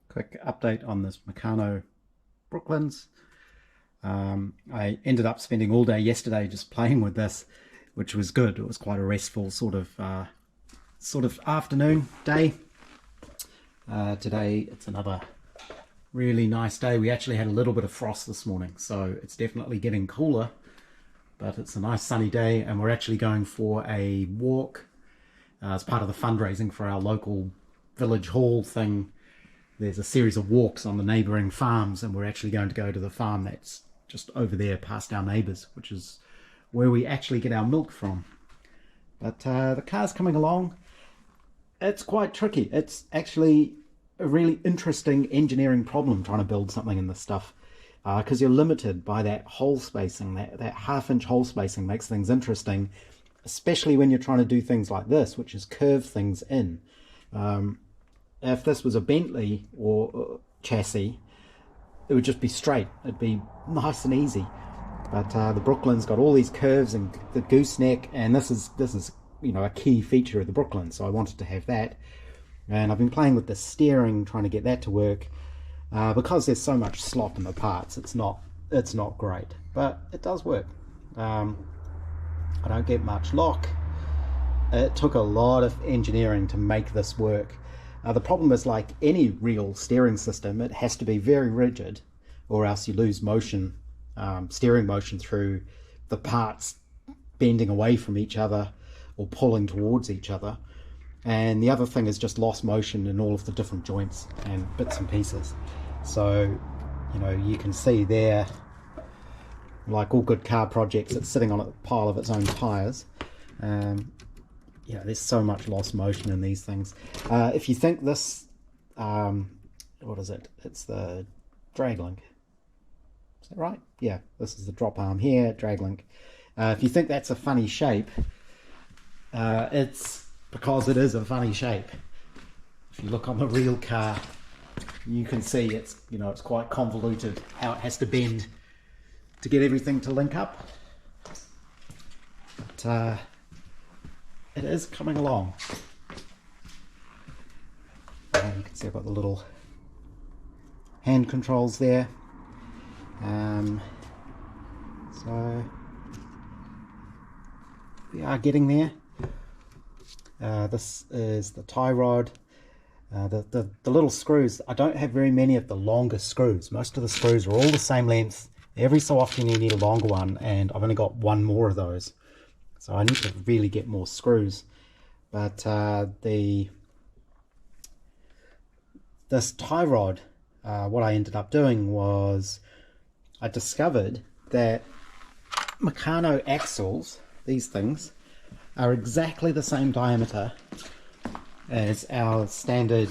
Quick update on this Meccano Brooklands. I ended up spending all day yesterday just playing with this, which was good. It was quite a restful sort of afternoon day. Today it's another really nice day. We actually had a little bit of frost this morning, so it's definitely getting cooler, but it's a nice sunny day, and we're actually going for a walk as part of the fundraising for our local village hall thing. There's a series of walks on the neighbouring farms, and we're actually going to go to the farm that's just over there past our neighbours, which is where we actually get our milk from. But the car's coming along. It's quite tricky. It's actually a really interesting engineering problem trying to build something in this stuff, because you're limited by that hole spacing. That half-inch hole spacing makes things interesting, especially when you're trying to do things like this, which is curve things in. If this was a Bentley or chassis, it would just be straight. It'd be nice and easy. But the Brooklands got all these curves and the gooseneck, and this is a key feature of the Brooklands, so I wanted to have that. And I've been playing with the steering, trying to get that to work. Because there's so much slop in the parts, it's not great, but it does work. I don't get much lock. It took a lot of engineering to make this work. The problem is, like any real steering system, it has to be very rigid, or else you lose motion, steering motion, through the parts bending away from each other or pulling towards each other. And the other thing is just lost motion in all of the different joints and bits and pieces. So, you can see there, like all good car projects, it's sitting on a pile of its own tyres. There's so much lost motion in these things. If you think this, what is it? It's the drag link. Is that right? Yeah, this is the drop arm here, drag link. If you think that's a funny shape, it's because it is a funny shape. If you look on the real car, you can see it's quite convoluted how it has to bend to get everything to link up. But it is coming along. You can see I've got the little hand controls there. So we are getting there. This is the tie rod. The little screws, I don't have very many of the longer screws. Most of the screws are all the same length. Every so often you need a longer one, and I've only got one more of those. So I need to really get more screws. But this tie rod, what I ended up doing was I discovered that Meccano axles, these things, are exactly the same diameter as our standard,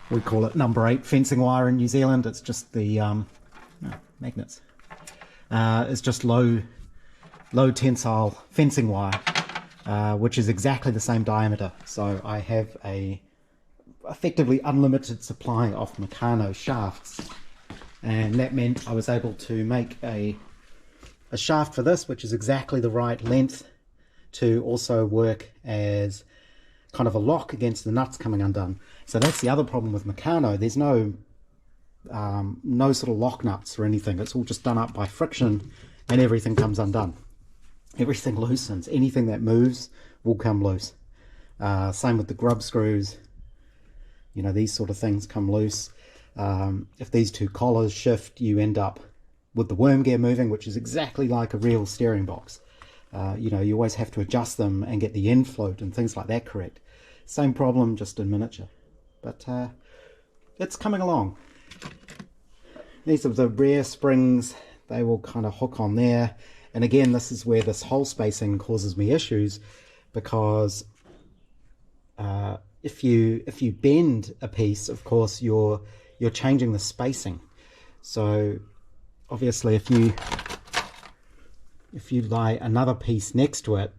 we call it number 8 fencing wire in New Zealand. It's just the magnets. It's just low tensile fencing wire, which is exactly the same diameter. So I have a effectively unlimited supply of Meccano shafts, and that meant I was able to make a shaft for this, which is exactly the right length to also work as kind of a lock against the nuts coming undone. So that's the other problem with Meccano. There's no sort of lock nuts or anything. It's all just done up by friction, and everything comes undone. Everything loosens. Anything that moves will come loose. Same with the grub screws. These sort of things come loose. If these two collars shift, you end up with the worm gear moving, which is exactly like a real steering box. You always have to adjust them and get the end float and things like that correct. Same problem, just in miniature. But it's coming along. These are the rear springs. They will kind of hook on there. And again, this is where this hole spacing causes me issues, because if you bend a piece, of course you're changing the spacing. So obviously if you lie another piece next to it,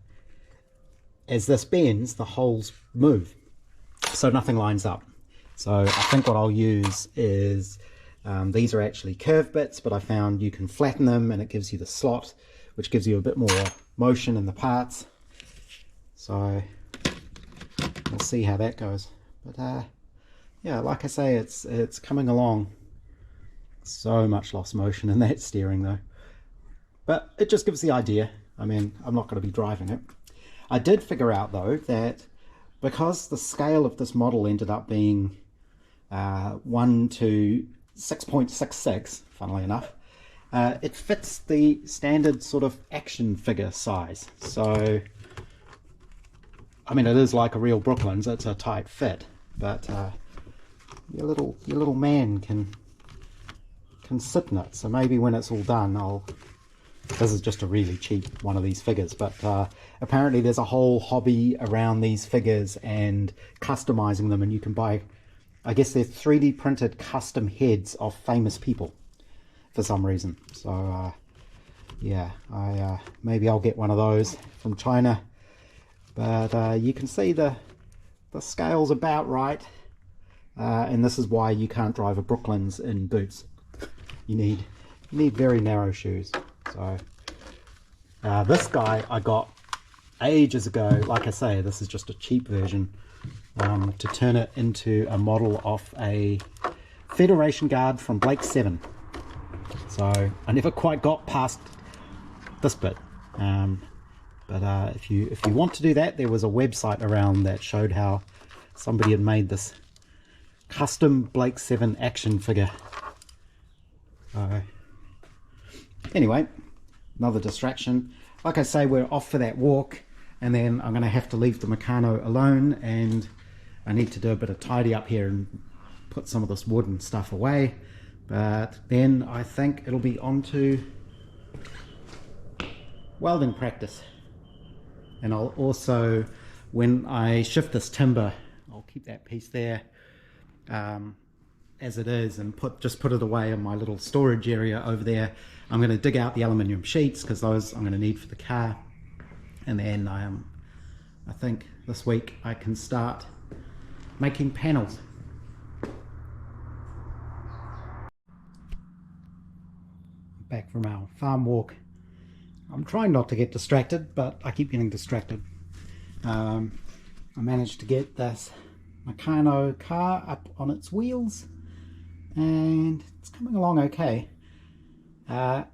as this bends, the holes move, so nothing lines up. So I think what I'll use is, these are actually curved bits, but I found you can flatten them and it gives you the slot, which gives you a bit more motion in the parts. So we'll see how that goes. But yeah, like I say, it's coming along. So much lost motion in that steering though, but it just gives the idea. I mean, I'm not going to be driving it. I did figure out though that because the scale of this model ended up being 1 to 6.66, funnily enough, it fits the standard sort of action figure size. So I mean, it is like a real Brooklands, it's a tight fit, but your little man can sit in it. So maybe when it's all done, this is just a really cheap one of these figures, but apparently there's a whole hobby around these figures and customizing them, and you can buy, I guess they're 3D printed custom heads of famous people for some reason. So yeah, maybe I'll get one of those from China. But you can see the scale's about right, and this is why you can't drive a Brooklands in boots. You need very narrow shoes. So this guy I got ages ago. Like I say, this is just a cheap version to turn it into a model of a Federation Guard from Blake 7. So I never quite got past this bit. But if you want to do that, there was a website around that showed how somebody had made this custom Blake 7 action figure. Anyway, another distraction. Like I say, we're off for that walk, and then I'm going to have to leave the Meccano alone, and I need to do a bit of tidy up here and put some of this wood and stuff away. But then I think it'll be on to welding practice. And I'll also, when I shift this timber, I'll keep that piece there as it is and just put it away in my little storage area over there. I'm going to dig out the aluminium sheets because those I'm going to need for the car. And then I think this week I can start making panels. Back from our farm walk. I'm trying not to get distracted, but I keep getting distracted. I managed to get this Meccano car up on its wheels, and it's coming along okay. I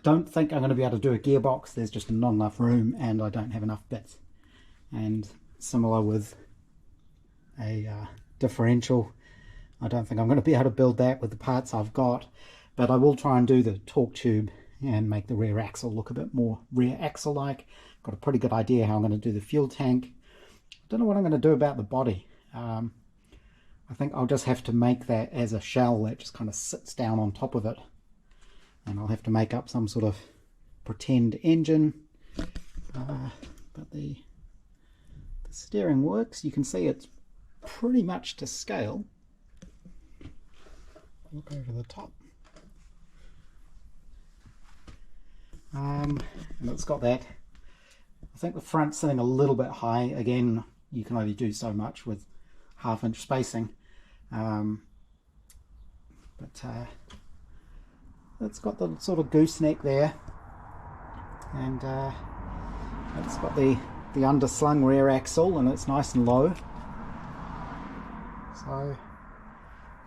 don't think I'm going to be able to do a gearbox. There's just not enough room, and I don't have enough bits. And similar with a differential, I don't think I'm going to be able to build that with the parts I've got, but I will try and do the torque tube and make the rear axle look a bit more rear axle like. Got a pretty good idea how I'm going to do the fuel tank. Don't know what I'm going to do about the body. I think I'll just have to make that as a shell that just kind of sits down on top of it, and I'll have to make up some sort of pretend engine. But the steering works. You can see it's pretty much to scale. Look over the top. And it's got that. I think the front's sitting a little bit high. Again, you can only do so much with 1/2 inch spacing. But it's got the sort of gooseneck there, and it's got the underslung rear axle, and it's nice and low. So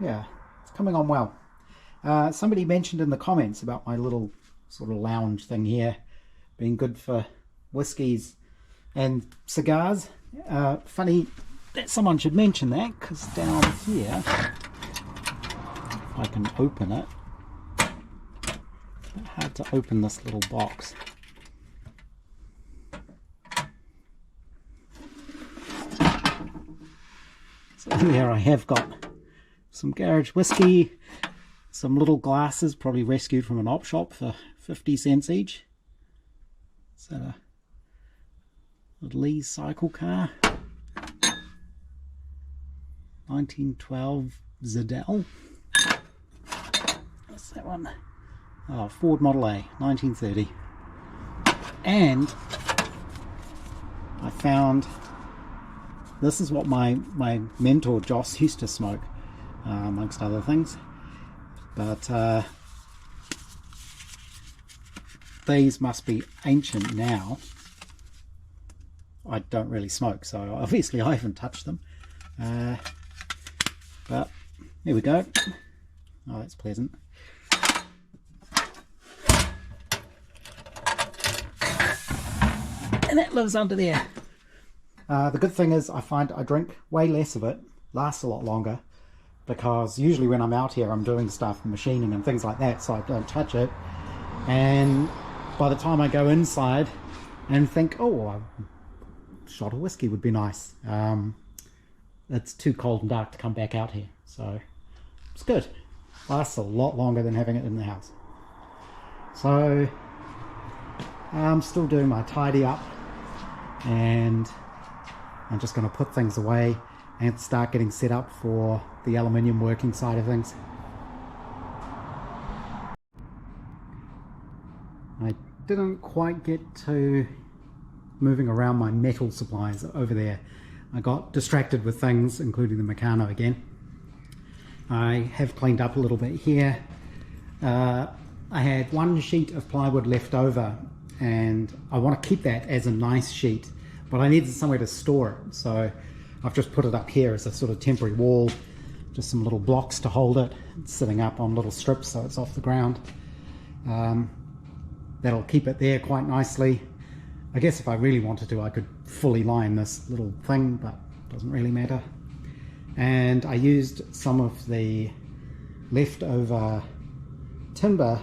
yeah, it's coming on well. Somebody mentioned in the comments about my little sort of lounge thing here being good for whiskies and cigars. Funny that someone should mention that, because down here, if I can open it, it's hard to open this little box. So here I have got some garage whiskey, some little glasses, probably rescued from an op shop for 50 cents each. It's a Lee's cycle car, 1912 Zadell. What's that one? Oh, Ford Model A, 1930. And I found, this is what my mentor Joss used to smoke, amongst other things. But these must be ancient now. I don't really smoke, so obviously I haven't touched them. But there we go. Oh, that's pleasant. And that lives under there. The good thing is I find I drink way less of it, lasts a lot longer, because usually when I'm out here I'm doing stuff, machining and things like that, so I don't touch it. And by the time I go inside and think, oh, a shot of whiskey would be nice, it's too cold and dark to come back out here. So it's good. Lasts a lot longer than having it in the house. So I'm still doing my tidy up, and I'm just going to put things away and start getting set up for the aluminium working side of things. I didn't quite get to moving around my metal supplies over there. I got distracted with things, including the Meccano again. I have cleaned up a little bit here. I had one sheet of plywood left over, and I want to keep that as a nice sheet, but I needed somewhere to store it, so I've just put it up here as a sort of temporary wall, just some little blocks to hold it. It's sitting up on little strips so it's off the ground. That'll keep it there quite nicely. I guess if I really wanted to, I could fully line this little thing, but it doesn't really matter. And I used some of the leftover timber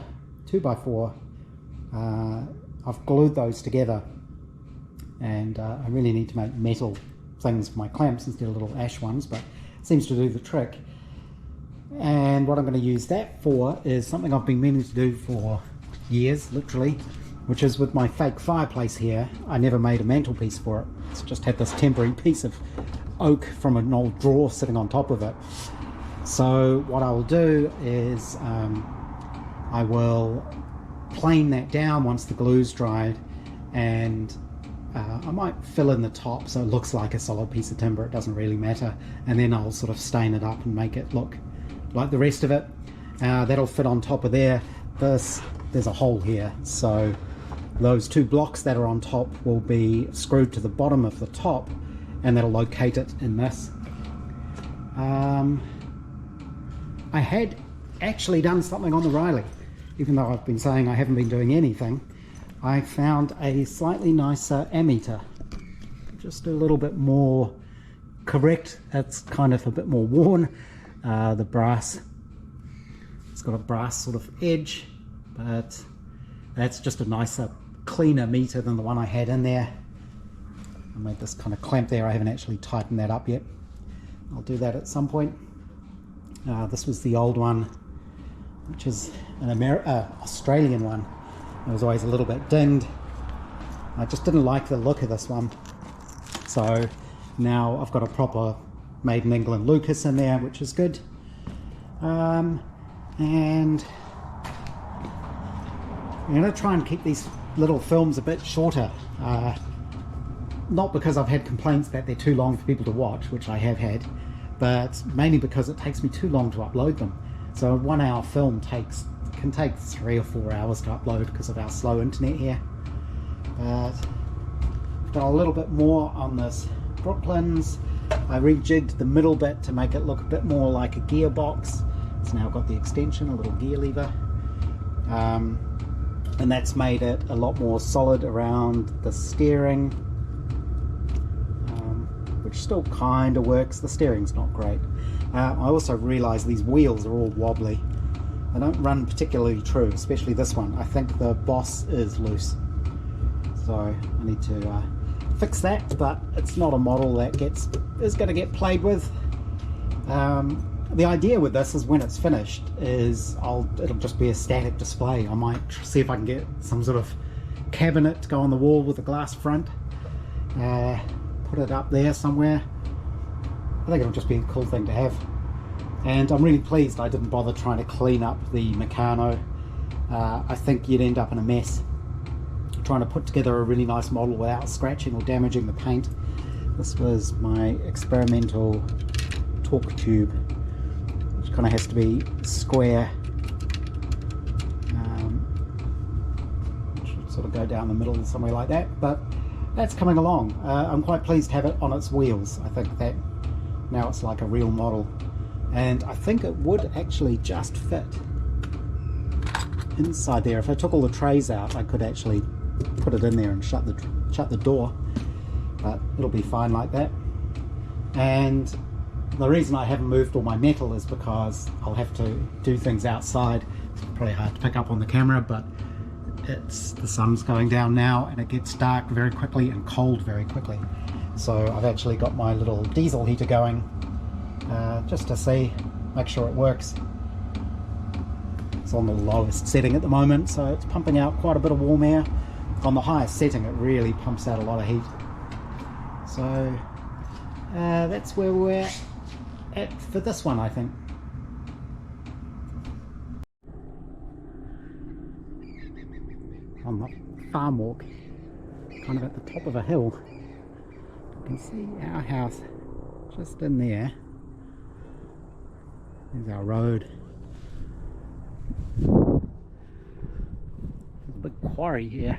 2x4. I've glued those together, and I really need to make metal things for my clamps instead of little ash ones, but it seems to do the trick. And what I'm going to use that for is something I've been meaning to do for years, literally, which is with my fake fireplace here. I never made a mantelpiece for it. It's just had this temporary piece of oak from an old drawer sitting on top of it. So what I will do is I will plane that down once the glue's dried, and I might fill in the top so it looks like a solid piece of timber. It doesn't really matter, and then I'll sort of stain it up and make it look like the rest of it. That'll fit on top of there. There's a hole here, so those two blocks that are on top will be screwed to the bottom of the top, and that'll locate it in this. I had actually done something on the Riley, even though I've been saying I haven't been doing anything. I found a slightly nicer ammeter, just a little bit more correct. It's kind of a bit more worn. The brass, it's got a brass sort of edge, but that's just a nicer, cleaner meter than the one I had in there. I made this kind of clamp there. I haven't actually tightened that up yet. I'll do that at some point. This was the old one, which is an Australian one. It was always a little bit dinged. I just didn't like the look of this one. So now I've got a proper made in England Lucas in there, which is good. And I'm going to try and keep these little films a bit shorter. Not because I've had complaints that they're too long for people to watch, which I have had, but mainly because it takes me too long to upload them. So a 1 hour film can take 3 or 4 hours to upload because of our slow internet here. But I've got a little bit more on this Brooklands. I rejigged the middle bit to make it look a bit more like a gearbox. It's now got the extension, a little gear lever. And that's made it a lot more solid around the steering, which still kind of works. The steering's not great. I also realised these wheels are all wobbly. They don't run particularly true, especially this one. I think the boss is loose, so I need to fix that, but it's not a model that is going to get played with. The idea with this is when it's finished is it'll just be a static display. I might see if I can get some sort of cabinet to go on the wall with a glass front, put it up there somewhere. I think it'll just be a cool thing to have. And I'm really pleased I didn't bother trying to clean up the Meccano. I think you'd end up in a mess trying to put together a really nice model without scratching or damaging the paint. This was my experimental torque tube, which kind of has to be square, should sort of go down the middle somewhere like that, but that's coming along. I'm quite pleased to have it on its wheels. I think that now it's like a real model. and I think it would actually just fit inside there. If I took all the trays out, I could actually put it in there and shut the door, but it'll be fine like that. And the reason I haven't moved all my metal is because I'll have to do things outside. It's probably hard to pick up on the camera, but the sun's going down now and it gets dark very quickly and cold very quickly. So I've actually got my little diesel heater going just to make sure it works. It's on the lowest setting at the moment, so it's pumping out quite a bit of warm air. On the highest setting, it really pumps out a lot of heat. So that's where we're at for this one, I think. On the farm walk, kind of at the top of a hill, you can see our house just in there. There's our road. There's a big quarry here,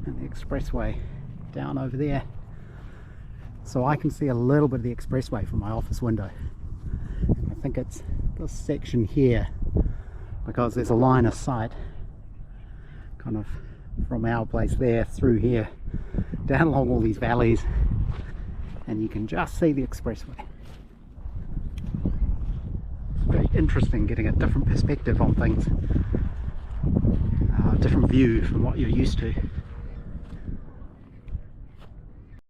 and the expressway down over there. So I can see a little bit of the expressway from my office window. I think it's this section here, because there's a line of sight kind of from our place there through here down along all these valleys, and you can just see the expressway. It's very interesting getting a different perspective on things, a different view from what you're used to.